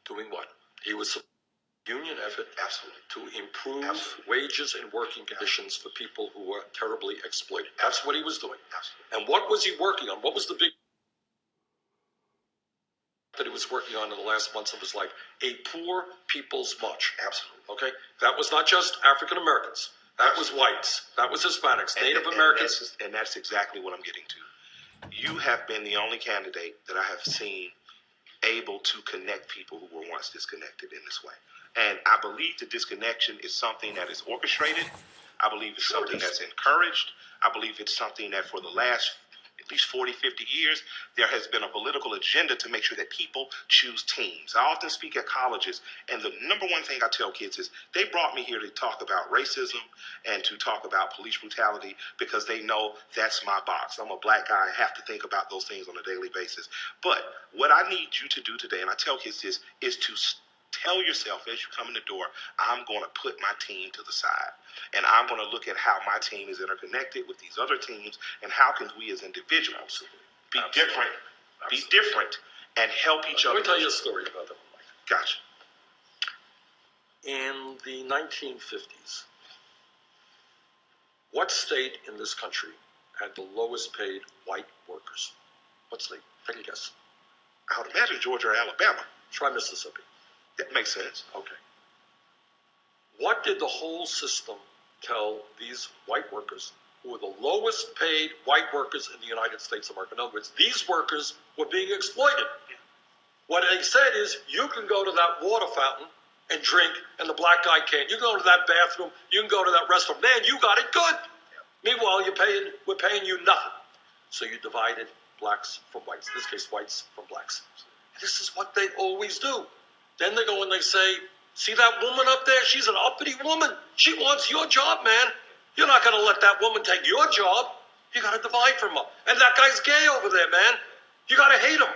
Doing what? He was a union effort Absolutely. to improve Absolutely. wages and working conditions for people who were terribly exploited. That's what he was doing. Absolutely. And what was he working on? What was the big that he was working on in the last months of his life? A poor people's march. Absolutely. Okay? That was not just African Americans. That was whites. That was Hispanics, Native Americans. And that's exactly what I'm getting to. You have been the only candidate that I have seen able to connect people who were once disconnected in this way. And I believe the disconnection is something that is orchestrated. I believe it's something that's encouraged. I believe it's something that for the last at least 40, 50 years, there has been a political agenda to make sure that people choose teams. I often speak at colleges, and the number one thing I tell kids is they brought me here to talk about racism and to talk about police brutality because they know that's my box. I'm a black guy. I have to think about those things on a daily basis. But what I need you to do today, and I tell kids this, is to tell yourself as you come in the door, I'm going to put my team to the side. And I'm going to look at how my team is interconnected with these other teams and how can we as individuals be different, be different, and help each other. Let me tell you a story about that. Gotcha. In the 1950s, what state in this country had the lowest paid white workers? What state? Take a guess. I would imagine Georgia or Alabama. Try Mississippi. That makes sense. Okay. What did the whole system tell these white workers who were the lowest paid white workers in the United States of America? In other words, these workers were being exploited. What they said is, you can go to that water fountain and drink, and the black guy can't. You can go to that bathroom, you can go to that restaurant. Man, you got it good. Meanwhile, we're paying you nothing. So you divided blacks from whites. In this case, whites from blacks. And this is what they always do. Then they go and they say, see that woman up there? She's an uppity woman. She wants your job, man. You're not going to let that woman take your job. You got to divide from her. And that guy's gay over there, man. You got to hate him.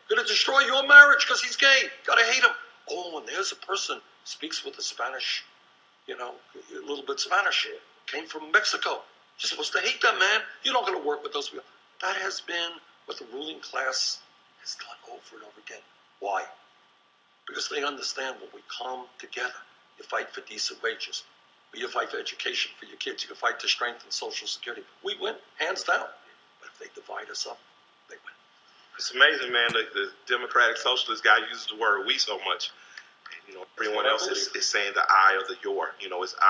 Going to destroy your marriage because he's gay. Got to hate him. Oh, and there's a person speaks with the Spanish, a little bit Spanish. Came from Mexico. You're supposed to hate them, man. You're not going to work with those people. That has been what the ruling class has done over and over again. Why? Because they understand when we come together, you fight for decent wages, you fight for education for your kids, you fight to strengthen Social Security. We win, hands down. But if they divide us up, they win. It's amazing, man. The Democratic Socialist guy uses the word "we" so much. Everyone else is saying the "I" or the "your." It's "I."